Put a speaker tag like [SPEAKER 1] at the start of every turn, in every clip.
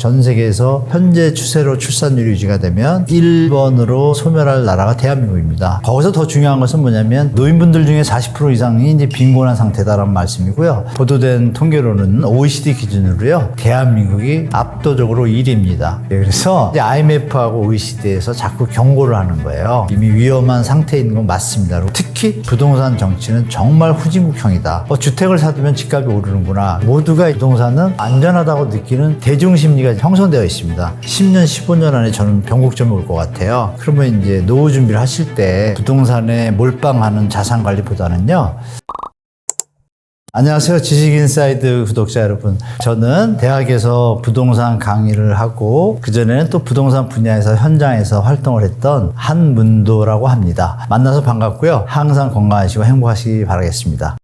[SPEAKER 1] 전 세계에서 현재 추세로 출산율이 유지가 되면 1번으로 소멸할 나라가 대한민국입니다. 거기서 더 중요한 것은 뭐냐면 노인분들 중에 40% 이상이 이제 빈곤한 상태다라는 말씀이고요. 보도된 통계로는 OECD 기준으로요, 대한민국이 압도적으로 1위입니다. 그래서 이제 IMF하고 OECD에서 자꾸 경고를 하는 거예요. 이미 위험한 상태에 있는 건 맞습니다. 특히 부동산 정치는 정말 후진국형이다. 주택을 사두면 집값이 오르는구나. 모두가 부동산은 안전하다고 느끼는 대중심리가 형성되어 있습니다. 10년, 15년 안에 저는 변곡점이 올 것 같아요. 그러면 이제 노후 준비를 하실 때 부동산에 몰빵하는 자산 관리보다는요. 안녕하세요. 지식인사이드 구독자 여러분. 저는 대학에서 부동산 강의를 하고 그전에는 또 부동산 분야에서 현장에서 활동을 했던 한문도라고 합니다. 만나서 반갑고요. 항상 건강하시고 행복하시기 바라겠습니다.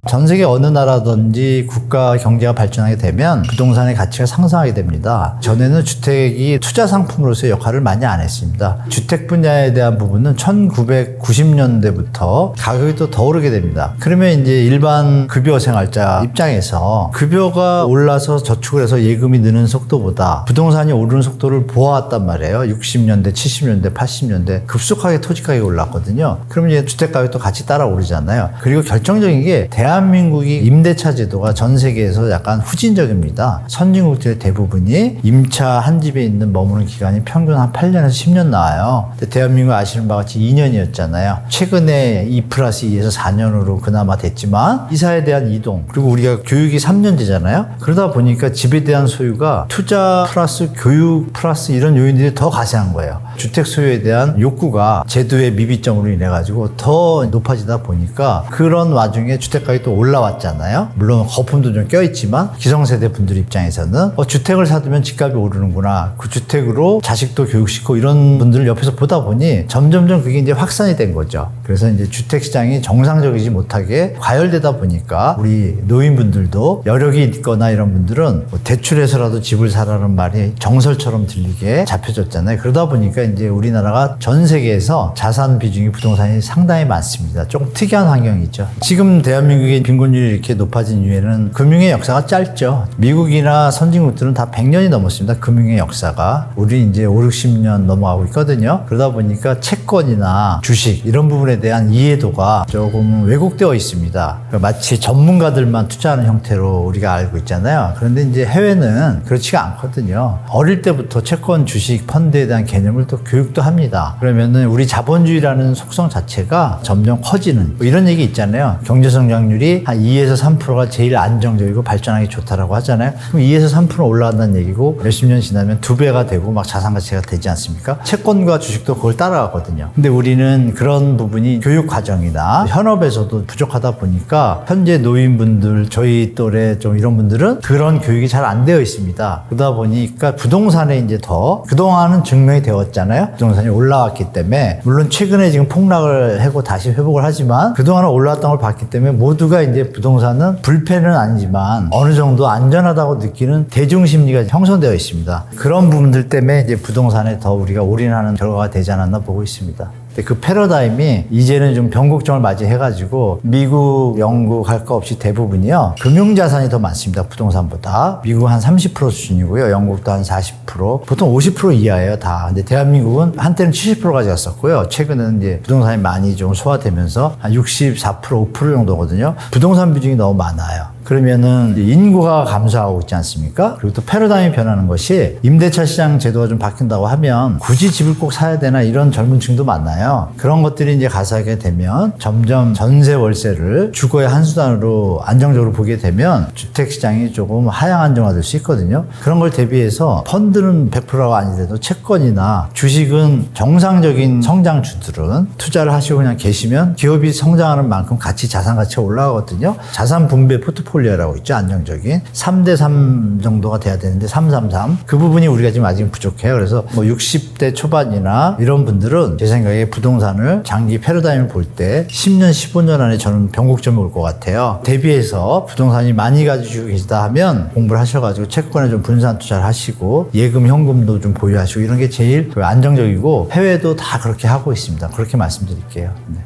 [SPEAKER 1] 전 세계 어느 나라든지 국가 경제가 발전하게 되면 부동산의 가치가 상승하게 됩니다. 전에는 주택이 투자 상품으로서의 역할을 많이 안 했습니다. 주택 분야에 대한 부분은 1990년대부터 가격이 또 더 오르게 됩니다. 그러면 이제 일반 급여 생활자 입장에서 급여가 올라서 저축을 해서 예금이 느는 속도보다 부동산이 오르는 속도를 보아왔단 말이에요. 60년대, 70년대, 80년대 급속하게 토지 가격이 올랐거든요. 그러면 이제 주택 가격도 같이 따라 오르잖아요. 그리고 결정적인 게 대한민국이 임대차 제도가 전 세계에서 약간 후진적입니다. 선진국들 대부분이 임차 한 집에 있는 머무는 기간이 평균 한 8년에서 10년 나와요. 근데 대한민국 아시는 바와 같이 2년이었잖아요. 최근에 2+2에서 4년으로 그나마 됐지만 이사에 대한 이동, 그리고 우리가 교육이 3년제잖아요. 그러다 보니까 집에 대한 소유가 투자 플러스 교육 플러스 이런 요인들이 더 가세한 거예요. 주택 소유에 대한 욕구가 제도의 미비점으로 인해 가지고 더 높아지다 보니까 그런 와중에 주택가격이 또 올라왔잖아요. 물론 거품도 좀 껴있지만 기성세대 분들 입장에서는 주택을 사두면 집값이 오르는구나. 그 주택으로 자식도 교육시키고 이런 분들을 옆에서 보다 보니 점점점 그게 이제 확산이 된 거죠. 그래서 이제 주택시장이 정상적이지 못하게 과열되다 보니까 우리 노인분들도 여력이 있거나 이런 분들은 대출해서라도 집을 사라는 말이 정설처럼 들리게 잡혀졌잖아요. 그러다 보니까 이제 우리나라가 전 세계에서 자산 비중이 부동산이 상당히 많습니다. 조금 특이한 환경이죠. 지금 대한민국의 빈곤율이 이렇게 높아진 이유에는 금융의 역사가 짧죠. 미국이나 선진국들은 다 100년이 넘었습니다. 금융의 역사가. 우리 이제 5, 60년 넘어가고 있거든요. 그러다 보니까 채권이나 주식 이런 부분에 대한 이해도가 조금 왜곡되어 있습니다. 마치 전문가들만 투자하는 형태로 우리가 알고 있잖아요. 그런데 이제 해외는 그렇지가 않거든요. 어릴 때부터 채권, 주식, 펀드에 대한 개념을 또 교육도 합니다. 그러면은 우리 자본주의라는 속성 자체가 점점 커지는 이런 얘기 있잖아요. 경제성장률이 한 2에서 3%가 제일 안정적이고 발전하기 좋다라고 하잖아요. 그럼 2에서 3% 올라간다는 얘기고 몇십 년 지나면 2배가 되고 막 자산 가치가 되지 않습니까? 채권과 주식도 그걸 따라가거든요. 근데 우리는 그런 부분이 교육 과정이나 현업에서도 부족하다 보니까 현재 노인분들, 저희 또래 좀 이런 분들은 그런 교육이 잘 안 되어 있습니다. 그러다 보니까 부동산에 이제 더 그동안은 증명이 되었잖아요. 부동산이 올라왔기 때문에 물론 최근에 지금 폭락을 하고 다시 회복을 하지만 그동안은 올라왔던 걸 봤기 때문에 모두가 이제 부동산은 불패는 아니지만 어느 정도 안전하다고 느끼는 대중심리가 형성되어 있습니다. 그런 부분들 때문에 이제 부동산에 더 우리가 올인하는 결과가 되지 않았나 보고 있습니다. 그 패러다임이 이제는 좀 변곡점을 맞이해가지고 미국, 영국 할 거 없이 대부분이요 금융자산이 더 많습니다. 부동산보다. 미국은 한 30% 수준이고요. 영국도 한 40%. 보통 50% 이하예요 다. 근데 대한민국은 한때는 70% 가져갔었고요. 최근에는 이제 부동산이 많이 좀 소화되면서 한 64%, 5% 정도거든요. 부동산 비중이 너무 많아요. 그러면은 인구가 감소하고 있지 않습니까? 그리고 또 패러다임이 변하는 것이 임대차 시장 제도가 좀 바뀐다고 하면 굳이 집을 꼭 사야 되나 이런 젊은 층도 많아요. 그런 것들이 이제 가사하게 되면 점점 전세 월세를 주거의 한 수단으로 안정적으로 보게 되면 주택 시장이 조금 하향 안정화될 수 있거든요. 그런 걸 대비해서 펀드는 100%가 아니더라도 채권이나 주식은 정상적인 성장주들은 투자를 하시고 그냥 계시면 기업이 성장하는 만큼 같이 자산 가치가 올라가거든요. 자산 분배 포트폴리오라고 있죠. 안정적인 3대3 정도가 돼야 되는데 333 그 부분이 우리가 지금 아직 부족해요. 그래서 뭐 60대 초반이나 이런 분들은 제 생각에 부동산을 장기 패러다임을 볼 때 10년 15년 안에 저는 변곡점이 올 것 같아요. 대비해서 부동산이 많이 가지고 계시다 하면 공부를 하셔가지고 채권에 좀 분산 투자를 하시고 예금 현금도 좀 보유하시고 이런 게 제일 안정적이고 해외도 다 그렇게 하고 있습니다. 그렇게 말씀드릴게요. 네.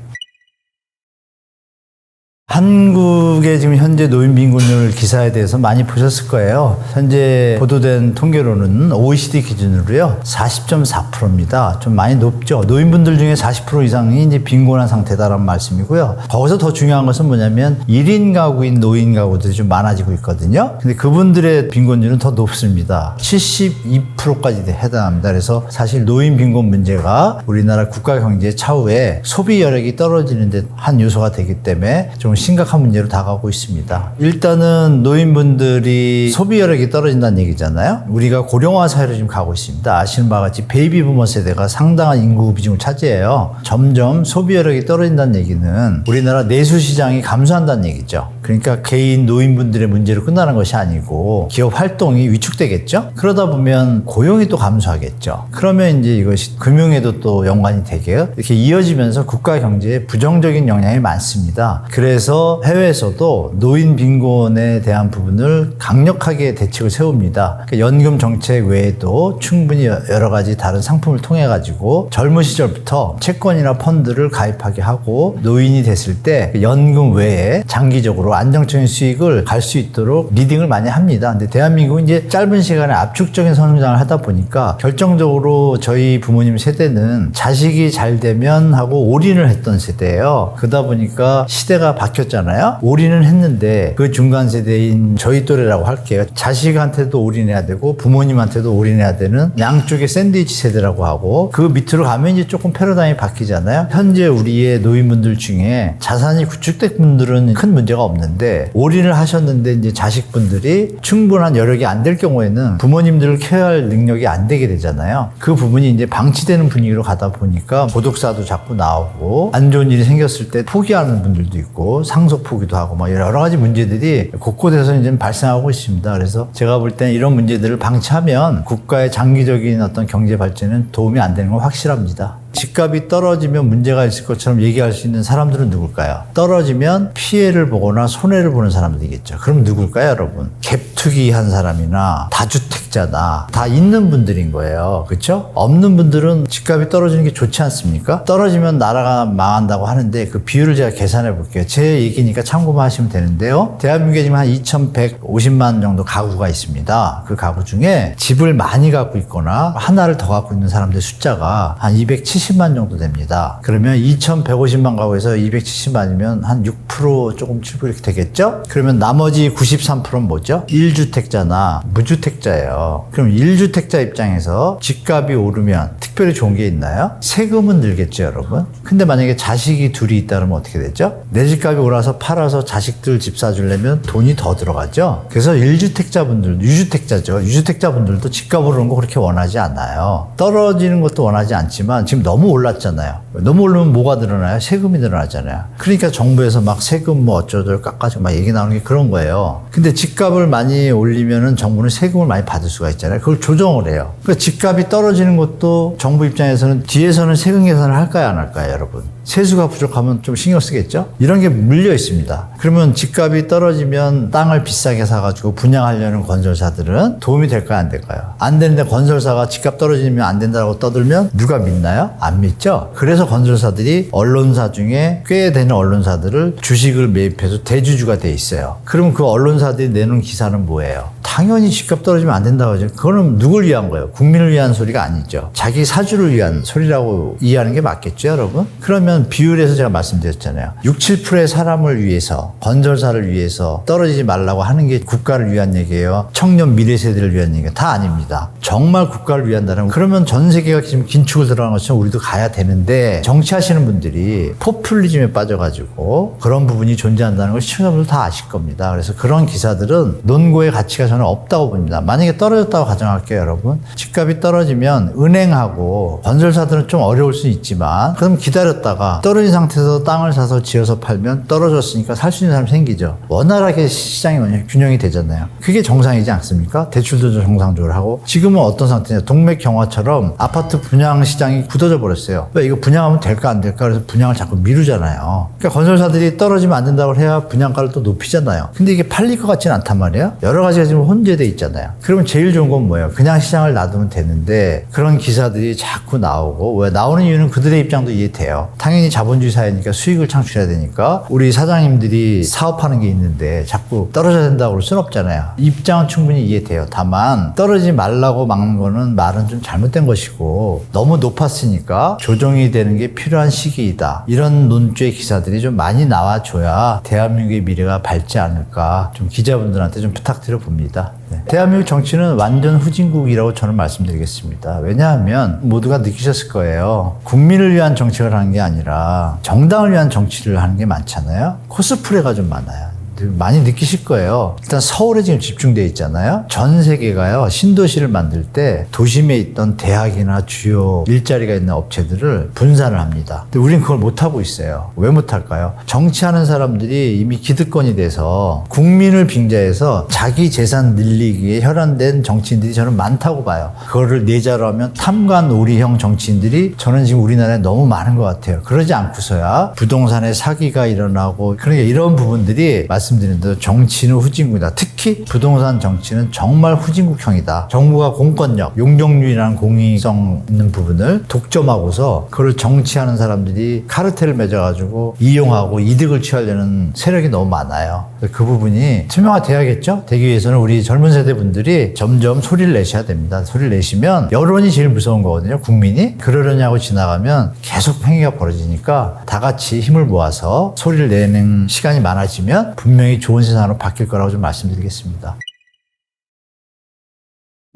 [SPEAKER 1] 한국의 지금 현재 노인 빈곤율 기사에 대해서 많이 보셨을 거예요. 현재 보도된 통계로는 OECD 기준으로요 40.4%입니다. 좀 많이 높죠. 노인분들 중에 40% 이상이 이제 빈곤한 상태다라는 말씀이고요. 거기서 더 중요한 것은 뭐냐면 1인 가구인 노인 가구들이 좀 많아지고 있거든요. 근데 그분들의 빈곤율은 더 높습니다. 72%까지 해당합니다. 그래서 사실 노인 빈곤 문제가 우리나라 국가 경제 차후에 소비 여력이 떨어지는 데 한 요소가 되기 때문에 좀 심각한 문제로 다가오고 있습니다. 일단은 노인분들이 소비 여력이 떨어진다는 얘기잖아요. 우리가 고령화 사회로 지금 가고 있습니다. 아시는 바와 같이 베이비 부머 세대가 상당한 인구 비중을 차지해요. 점점 소비 여력이 떨어진다는 얘기는 우리나라 내수 시장이 감소한다는 얘기죠. 그러니까 개인 노인분들의 문제로 끝나는 것이 아니고 기업 활동이 위축되겠죠. 그러다 보면 고용이 또 감소하겠죠. 그러면 이제 이것이 금융에도 또 연관이 되게 이렇게 이어지면서 국가 경제에 부정적인 영향이 많습니다. 그래서 해외에서도 노인 빈곤에 대한 부분을 강력하게 대책을 세웁니다. 그러니까 연금 정책 외에도 충분히 여러 가지 다른 상품을 통해 가지고 젊은 시절부터 채권이나 펀드를 가입하게 하고 노인이 됐을 때 연금 외에 장기적으로 안정적인 수익을 갈 수 있도록 리딩을 많이 합니다. 근데 대한민국은 이제 짧은 시간에 압축적인 성장을 하다 보니까 결정적으로 저희 부모님 세대는 자식이 잘 되면 하고 올인을 했던 세대예요. 그러다 보니까 시대가 바뀌었잖아요. 올인은 했는데 그 중간 세대인 저희 또래라고 할게요. 자식한테도 올인해야 되고 부모님한테도 올인해야 되는 양쪽의 샌드위치 세대라고 하고 그 밑으로 가면 이제 조금 패러다임이 바뀌잖아요. 현재 우리의 노인분들 중에 자산이 구축된 분들은 큰 문제가 없는데 올인을 하셨는데 이제 자식분들이 충분한 여력이 안 될 경우에는 부모님들을 케어할 능력이 안 되게 되잖아요. 그 부분이 이제 방치되는 분위기로 가다 보니까 고독사도 자꾸 나오고 안 좋은 일이 생겼을 때 포기하는 분들도 있고 상속 포기도 하고 막 여러 가지 문제들이 곳곳에서 이제 발생하고 있습니다. 그래서 제가 볼 때는 이런 문제들을 방치하면 국가의 장기적인 어떤 경제 발전은 도움이 안 되는 건 확실합니다. 집값이 떨어지면 문제가 있을 것처럼 얘기할 수 있는 사람들은 누굴까요? 떨어지면 피해를 보거나 손해를 보는 사람들이겠죠. 그럼 누굴까요, 여러분? 갭투기 한 사람이나 다주택자나 다 있는 분들인 거예요. 그렇죠? 없는 분들은 집값이 떨어지는 게 좋지 않습니까? 떨어지면 나라가 망한다고 하는데 그 비율을 제가 계산해 볼게요. 제 얘기니까 참고만 하시면 되는데요. 대한민국에 지금 한 2,150만 정도 가구가 있습니다. 그 가구 중에 집을 많이 갖고 있거나 하나를 더 갖고 있는 사람들 숫자가 한 270만 정도 됩니다. 그러면 2,150만 가구에서 270만이면 한 6% 조금 7% 이렇게 되겠죠? 그러면 나머지 93%는 뭐죠? 1주택자나 무주택자예요. 그럼 1주택자 입장에서 집값이 오르면 특별히 좋은 게 있나요? 세금은 늘겠죠, 여러분? 근데 만약에 자식이 둘이 있다 그러면 어떻게 되죠? 내 집값이 올라서 팔아서 자식들 집 사주려면 돈이 더 들어가죠? 그래서 1주택자분들, 유주택자죠. 유주택자분들도 집값 오르는 거 그렇게 원하지 않아요. 떨어지는 것도 원하지 않지만 지금 너무 올랐잖아요. 너무 오르면 뭐가 늘어나요? 세금이 늘어나잖아요. 그러니까 정부에서 막 세금 뭐 어쩌고 깎아주고 막 얘기 나오는 게 그런 거예요. 근데 집값을 많이 올리면은 정부는 세금을 많이 받을 수가 있잖아요. 그걸 조정을 해요. 그러니까 집값이 떨어지는 것도 정부 입장에서는 뒤에서는 세금 계산을 할까요, 안 할까요, 여러분? 세수가 부족하면 좀 신경 쓰겠죠? 이런 게 물려 있습니다. 그러면 집값이 떨어지면 땅을 비싸게 사가지고 분양하려는 건설사들은 도움이 될까요, 안 될까요? 안 되는데 건설사가 집값 떨어지면 안 된다고 떠들면 누가 믿나요? 안 믿죠? 그래서 건설사들이 언론사 중에 꽤 되는 언론사들을 주식을 매입해서 대주주가 돼 있어요. 그럼 그 언론사들이 내놓은 기사는 뭐예요? 당연히 집값 떨어지면 안 된다고 하죠. 그거는 누굴 위한 거예요? 국민을 위한 소리가 아니죠. 자기 사주를 위한 소리라고 이해하는 게 맞겠죠, 여러분? 그러면 비율에서 제가 말씀드렸잖아요. 6, 7%의 사람을 위해서, 건설사를 위해서 떨어지지 말라고 하는 게 국가를 위한 얘기예요. 청년 미래 세대를 위한 얘기예요. 다 아닙니다. 정말 국가를 위한다는 그러면 전 세계가 지금 긴축을 들어간 것처럼 우리도 가야 되는데 정치하시는 분들이 포퓰리즘에 빠져가지고 그런 부분이 존재한다는 걸 시청자분들 다 아실 겁니다. 그래서 그런 기사들은 논고의 가치가 저는 없다고 봅니다. 만약에 떨어졌다고 가정할게요, 여러분. 집값이 떨어지면 은행하고 건설사들은 좀 어려울 수 있지만 그럼 기다렸다가 떨어진 상태에서 땅을 사서 지어서 팔면 떨어졌으니까 살 수 있는 사람이 생기죠. 원활하게 시장이 균형이 되잖아요. 그게 정상이지 않습니까? 대출도 정상적으로 하고 지금은 어떤 상태냐. 동맥경화처럼 아파트 분양 시장이 굳어져 버렸어요. 왜 이거 분양하면 될까 안 될까 그래서 분양을 자꾸 미루잖아요. 그러니까 건설사들이 떨어지면 안 된다고 해야 분양가를 또 높이잖아요. 근데 이게 팔릴 것 같지는 않단 말이에요. 여러 가지가 지금 좀 혼재돼 있잖아요. 그러면 제일 좋은 건 뭐예요? 그냥 시장을 놔두면 되는데 그런 기사들이 자꾸 나오고, 왜 나오는 이유는 그들의 입장도 이해돼요. 당연히 자본주의 사회니까 수익을 창출해야 되니까 우리 사장님들이 사업하는 게 있는데 자꾸 떨어져야 된다고 그럴 순 없잖아요. 입장은 충분히 이해돼요. 다만 떨어지지 말라고 막는 거는 말은 좀 잘못된 것이고, 너무 높았으니까 조정이 되는 게 필요한 시기이다, 이런 논조의 기사들이 좀 많이 나와줘야 대한민국의 미래가 밝지 않을까, 좀 기자분들한테 좀 부탁드려 봅니다. 네. 대한민국 정치는 완전 후진국이라고 저는 말씀드리겠습니다. 왜냐하면 모두가 느끼셨을 거예요. 국민을 위한 정책을 하는 게 아니라 정당을 위한 정치를 하는 게 많잖아요. 코스프레가 좀 많아요. 많이 느끼실 거예요. 일단 서울에 지금 집중되어 있잖아요. 전 세계가요, 신도시를 만들 때 도심에 있던 대학이나 주요 일자리가 있는 업체들을 분산을 합니다. 근데 우리는 그걸 못하고 있어요. 왜 못할까요? 정치하는 사람들이 이미 기득권이 돼서 국민을 빙자해서 자기 재산 늘리기에 혈안된 정치인들이 저는 많다고 봐요. 그거를 내자로 하면 탐관오리형 정치인들이 저는 지금 우리나라에 너무 많은 것 같아요. 그러지 않고서야 부동산에 사기가 일어나고, 그러니까 이런 부분들이 말씀드린 대로 정치는 후진국이다. 특히 부동산 정치는 정말 후진국형이다. 정부가 공권력, 용적률이라는 공익성 있는 부분을 독점하고서 그걸 정치하는 사람들이 카르텔을 맺어가지고 이용하고 이득을 취하려는 세력이 너무 많아요. 그 부분이 투명화돼야겠죠? 되기 위해서는 우리 젊은 세대 분들이 점점 소리를 내셔야 됩니다. 소리를 내시면 여론이 제일 무서운 거거든요. 국민이. 그러려냐고 지나가면 계속 행위가 벌어지니까 다 같이 힘을 모아서 소리를 내는 시간이 많아지면 분명히 좋은 세상으로 바뀔 거라고 좀 말씀드리겠습니다.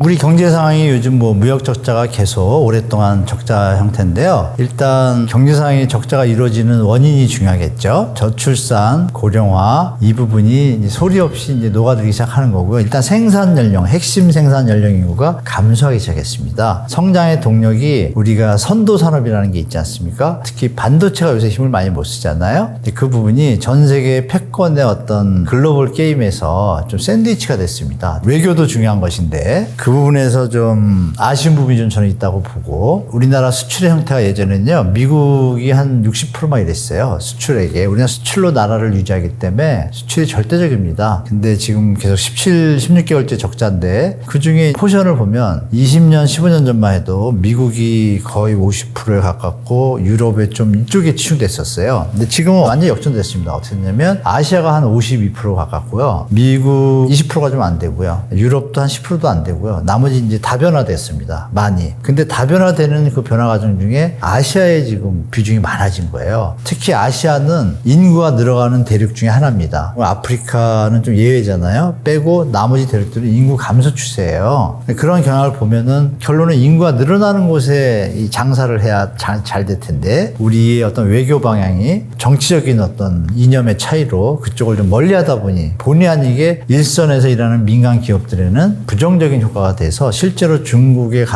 [SPEAKER 1] 우리 경제 상황이 요즘 무역 적자가 계속 오랫동안 적자 형태인데요. 일단 경제 상황이 적자가 이루어지는 원인이 중요하겠죠. 저출산, 고령화, 이 부분이 이제 소리 없이 이제 녹아들기 시작하는 거고요. 일단 생산 연령, 핵심 생산 연령 인구가 감소하기 시작했습니다. 성장의 동력이 우리가 선도 산업이라는 게 있지 않습니까? 특히 반도체가 요새 힘을 많이 못 쓰잖아요. 근데 그 부분이 전 세계 패권의 어떤 글로벌 게임에서 좀 샌드위치가 됐습니다. 외교도 중요한 것인데 그 부분에서 좀 아쉬운 부분이 좀 저는 있다고 보고, 우리나라 수출의 형태가 예전에는요, 미국이 한 60%만 이랬어요. 수출액에. 우리나라 수출로 나라를 유지하기 때문에 수출이 절대적입니다. 근데 지금 계속 16개월째 적자인데, 그 중에 포션을 보면 20년, 15년 전만 해도 미국이 거의 50%에 가깝고 유럽에 좀 이쪽에 치중됐었어요. 근데 지금은 완전히 역전됐습니다. 어떻게 됐냐면 아시아가 한 52% 가깝고요. 미국 20%가 좀 안 되고요. 유럽도 한 10%도 안 되고요. 나머지 이제 다변화됐습니다. 많이. 근데 다변화되는 그 변화 과정 중에 아시아에 지금 비중이 많아진 거예요. 특히 아시아는 인구가 늘어가는 대륙 중에 하나입니다. 아프리카는 좀 예외잖아요. 빼고 나머지 대륙들은 인구 감소 추세예요. 그런 경향을 보면은 결론은 인구가 늘어나는 곳에 이 장사를 해야 잘 될 텐데, 우리의 어떤 외교 방향이 정치적인 어떤 이념의 차이로 그쪽을 좀 멀리 하다 보니 본의 아니게 일선에서 일하는 민간 기업들에는 부정적인 효과가 돼서 실제로 중국의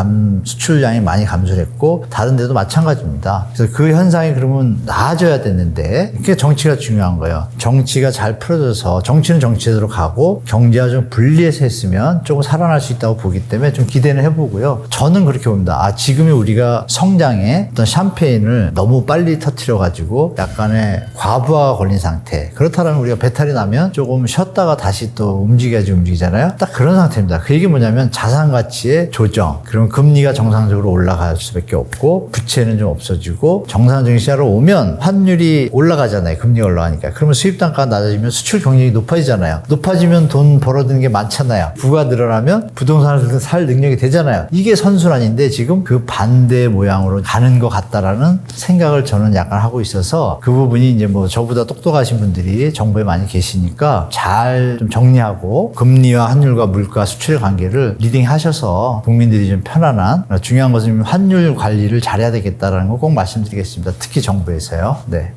[SPEAKER 1] 수출량이 많이 감소를 했고 다른 데도 마찬가지입니다. 그래서 그 현상이 그러면 나아져야 되는데, 그게 정치가 중요한 거예요. 정치가 잘 풀어져서, 정치는 정치대로 가고 경제와 좀 분리해서 했으면 조금 살아날 수 있다고 보기 때문에 좀 기대는 해보고요. 저는 그렇게 봅니다. 지금이 우리가 성장에 어떤 샴페인을 너무 빨리 터뜨려가지고 약간의 과부하가 걸린 상태. 그렇다면 우리가 배탈이 나면 조금 쉬었다가 다시 또 움직여야지 움직이잖아요. 딱 그런 상태입니다. 그 얘기 뭐냐면 자산 가치의 조정. 그러면 금리가 정상적으로 올라갈 수밖에 없고 부채는 좀 없어지고 정상적인 시야로 오면 환율이 올라가잖아요. 금리가 올라가니까. 그러면 수입 단가가 낮아지면 수출 경쟁이 높아지잖아요. 높아지면 돈 벌어드는 게 많잖아요. 부가 늘어나면 부동산을 살 능력이 되잖아요. 이게 선순환인데 지금 그 반대 모양으로 가는 것 같다라는 생각을 저는 약간 하고 있어서, 그 부분이 이제 저보다 똑똑하신 분들이 정부에 많이 계시니까 잘 좀 정리하고 금리와 환율과 물가 수출의 관계를 리딩하셔서 국민들이 좀 편안한, 중요한 것은 환율 관리를 잘해야 되겠다라는 거 꼭 말씀드리겠습니다. 특히 정부에서요. 네.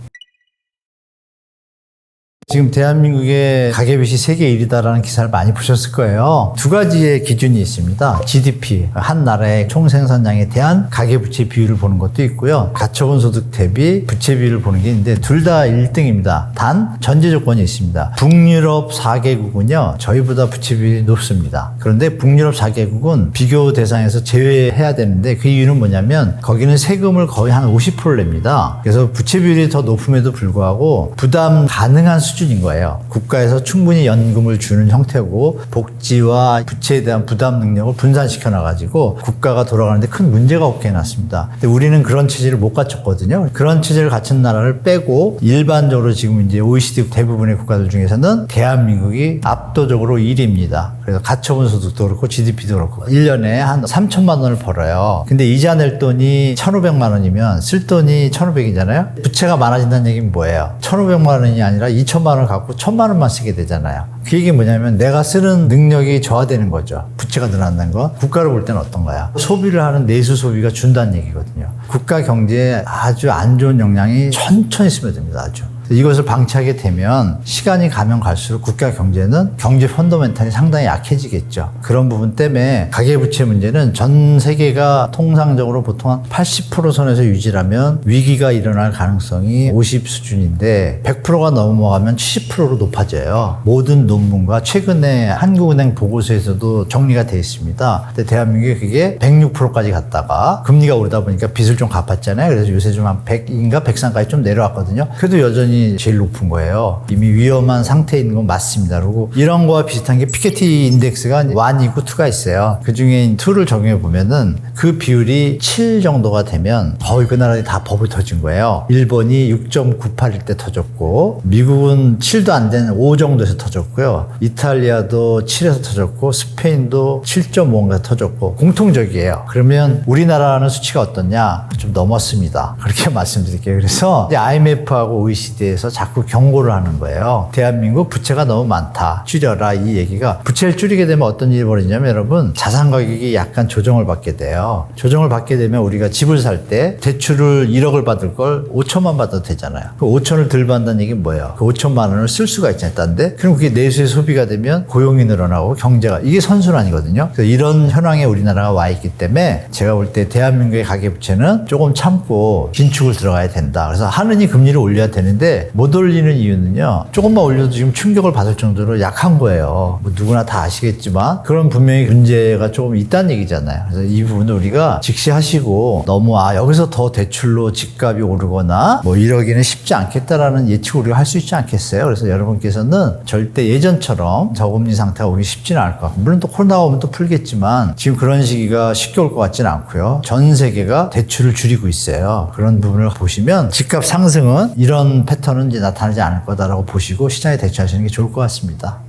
[SPEAKER 1] 지금 대한민국의 가계빚이 세계 1위다라는 기사를 많이 보셨을 거예요. 두 가지의 기준이 있습니다. GDP, 한 나라의 총생산량에 대한 가계부채 비율을 보는 것도 있고요. 가처분 소득 대비 부채 비율을 보는 게 있는데 둘 다 1등입니다. 단 전제 조건이 있습니다. 북유럽 4개국은요. 저희보다 부채 비율이 높습니다. 그런데 북유럽 4개국은 비교 대상에서 제외해야 되는데, 그 이유는 뭐냐면 거기는 세금을 거의 한 50%를 냅니다. 그래서 부채 비율이 더 높음에도 불구하고 부담 가능한 수준 수준인 거예요. 국가에서 충분히 연금을 주는 형태고 복지와 부채에 대한 부담 능력을 분산시켜 놔가지고 국가가 돌아가는데 큰 문제가 없게 해놨습니다. 근데 우리는 그런 체제를 못 갖췄거든요. 그런 체제를 갖춘 나라를 빼고 일반적으로 지금 이제 OECD 대부분의 국가들 중에서는 대한민국이 압도적으로 1위입니다. 그래서 가처분 소득도 그렇고 GDP도 그렇고 1년에 한 3천만 원을 벌어요. 근데 이자 낼 돈이 1,500만 원이면 쓸 돈이 1,500이잖아요. 부채가 많아진다는 얘기는 뭐예요? 1,500만 원이 아니라 2천만 원을 갖고 1,000만 원만 쓰게 되잖아요. 그 얘기는 뭐냐면 내가 쓰는 능력이 저하되는 거죠. 부채가 늘어난다는 거. 국가를 볼 때는 어떤 거야? 소비를 하는 내수 소비가 준다는 얘기거든요. 국가 경제에 아주 안 좋은 영향이 천천히 스며듭니다. 아주. 이것을 방치하게 되면 시간이 가면 갈수록 국가 경제는 경제 펀더멘탈이 상당히 약해지겠죠. 그런 부분 때문에 가계부채 문제는 전 세계가 통상적으로 보통 한 80% 선에서 유지라면 위기가 일어날 가능성이 50 수준인데 100%가 넘어가면 70%로 높아져요. 모든 논문과 최근에 한국은행 보고서에서도 정리가 되어 있습니다. 근데 대한민국이 그게 106%까지 갔다가 금리가 오르다 보니까 빚을 좀 갚았잖아요. 그래서 요새 좀 한 100인가 103까지 좀 내려왔거든요. 그래도 여전히 제일 높은 거예요. 이미 위험한 상태에 있는 건 맞습니다. 그리고 이런 거와 비슷한 게 피케티 인덱스가 1 있고 2가 있어요. 그 중에 2를 적용해 보면은 그 비율이 7 정도가 되면 거의 그 나라들이 다 버블이 터진 거예요. 일본이 6.98일 때 터졌고 미국은 7도 안 되는 5 정도에서 터졌고요. 이탈리아도 7에서 터졌고 스페인도 7.5인가 터졌고 공통적이에요. 그러면 우리나라는 수치가 어떻냐? 좀 넘었습니다. 그렇게 말씀드릴게요. 그래서 이제 IMF하고 OECD에서 자꾸 경고를 하는 거예요. 대한민국 부채가 너무 많다. 줄여라. 이 얘기가 부채를 줄이게 되면 어떤 일이 벌어지냐면 여러분 자산 가격이 약간 조정을 받게 돼요. 조정을 받게 되면 우리가 집을 살 때 대출을 1억을 받을 걸 5천만 받아도 되잖아요. 그 5천을 덜 받는다는 얘기는 뭐예요? 그 5천만 원을 쓸 수가 있잖아요. 딴데 그럼 그게 내수의 소비가 되면 고용이 늘어나고 경제가 이게 선순환이거든요. 그래서 이런 현황에 우리나라가 와 있기 때문에 제가 볼 때 대한민국의 가계부채는 조금 참고 긴축을 들어가야 된다. 그래서 하느니 금리를 올려야 되는데 못 올리는 이유는요. 조금만 올려도 지금 충격을 받을 정도로 약한 거예요. 뭐 누구나 다 아시겠지만 그런 분명히 문제가 조금 있다는 얘기잖아요. 그래서 이 부분을 우리가 직시하시고 너무 여기서 더 대출로 집값이 오르거나 뭐 이러기는 쉽지 않겠다라는 예측을 우리가 할 수 있지 않겠어요? 그래서 여러분께서는 절대 예전처럼 저금리 상태가 오기 쉽지는 않을 것 같고 물론 또 코로나가 오면 또 풀겠지만 지금 그런 시기가 쉽게 올 것 같지는 않고요. 전 세계가 대출을 줄이고 있어요. 그런 부분을 보시면 집값 상승은 이런 패턴은 이제 나타나지 않을 거다라고 보시고 시장에 대처하시는 게 좋을 것 같습니다.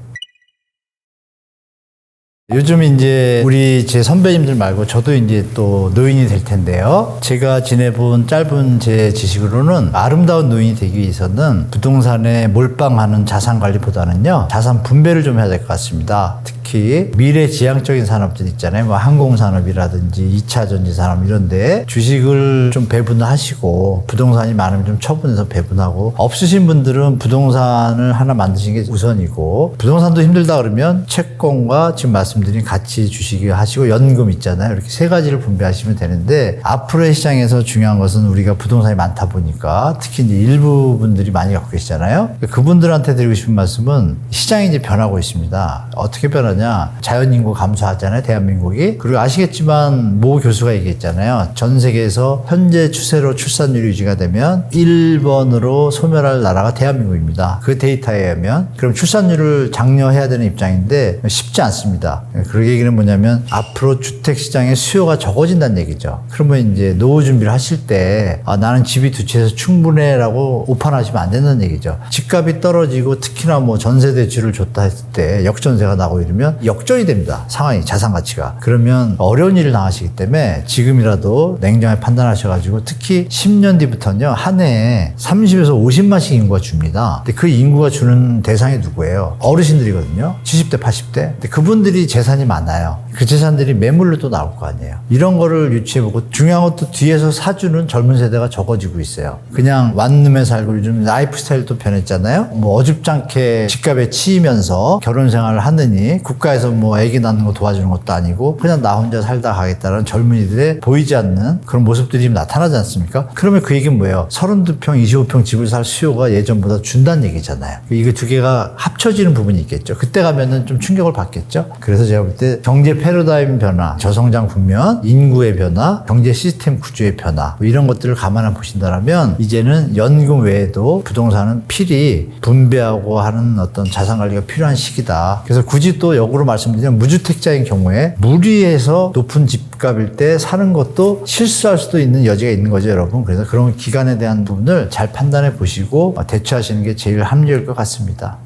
[SPEAKER 1] 요즘 이제 우리 제 선배님들 말고 저도 이제 또 노인이 될 텐데요. 제가 지내본 짧은 제 지식으로는 아름다운 노인이 되기 위해서는 부동산에 몰빵하는 자산 관리보다는요. 자산 분배를 좀 해야 될 것 같습니다. 특히 미래지향적인 산업들 있잖아요. 뭐 항공산업이라든지 2차 전지 산업 이런데 주식을 좀 배분을 하시고 부동산이 많으면 좀 처분해서 배분하고 없으신 분들은 부동산을 하나 만드시는 게 우선이고 부동산도 힘들다 그러면 채권과 지금 말씀드린 가치 주식을 하시고 연금 있잖아요. 이렇게 세 가지를 분배하시면 되는데 앞으로의 시장에서 중요한 것은 우리가 부동산이 많다 보니까 특히 이제 일부 분들이 많이 갖고 계시잖아요. 그분들한테 드리고 싶은 말씀은 시장이 이제 변하고 있습니다. 어떻게 변하냐? 자연인구 감소하잖아요. 대한민국이. 그리고 아시겠지만 모 교수가 얘기했잖아요. 전 세계에서 현재 추세로 출산율이 유지가 되면 1번으로 소멸할 나라가 대한민국입니다. 그 데이터에 의하면 그럼 출산율을 장려해야 되는 입장인데 쉽지 않습니다. 그 얘기는 뭐냐면 앞으로 주택시장의 수요가 적어진다는 얘기죠. 그러면 이제 노후 준비를 하실 때 나는 집이 두 채에서 충분해 라고 오판하시면 안 된다는 얘기죠. 집값이 떨어지고 특히나 뭐 전세 대출을 줬다 했을 때 역전세가 나고 이러면 역전이 됩니다. 상황이 자산 가치가. 그러면 어려운 일을 당하시기 때문에 지금이라도 냉정하게 판단하셔가지고 특히 10년 뒤부터는요. 한 해에 30에서 50만씩 인구가 줍니다. 근데 그 인구가 주는 대상이 누구예요? 어르신들이거든요. 70대 80대. 근데 그분들이 재산이 많아요. 그 재산들이 매물로 또 나올 거 아니에요. 이런 거를 유치해보고 중요한 것도 뒤에서 사주는 젊은 세대가 적어지고 있어요. 그냥 완룸에 살고 요즘 라이프 스타일도 변했잖아요. 뭐 어줍잖게 집값에 치이면서 결혼 생활을 하느니 국가에서 뭐 아기 낳는 거 도와주는 것도 아니고 그냥 나 혼자 살다 가겠다는 젊은이들의 보이지 않는 그런 모습들이 지금 나타나지 않습니까? 그러면 그 얘기는 뭐예요? 32평, 25평 집을 살 수요가 예전보다 준다는 얘기잖아요. 이게 두 개가 합쳐지는 부분이 있겠죠. 그때 가면은 좀 충격을 받겠죠. 그래서 제가 볼 때 경제 패러다임 변화, 저성장 국면, 인구의 변화, 경제 시스템 구조의 변화 뭐 이런 것들을 감안해 보신다면 이제는 연금 외에도 부동산은 필히 분배하고 하는 어떤 자산 관리가 필요한 시기다. 그래서 굳이 또 역으로 말씀드리면 무주택자인 경우에 무리해서 높은 집값일 때 사는 것도 실수할 수도 있는 여지가 있는 거죠, 여러분. 그래서 그런 기간에 대한 부분을 잘 판단해 보시고 대처하시는 게 제일 합리적일 것 같습니다.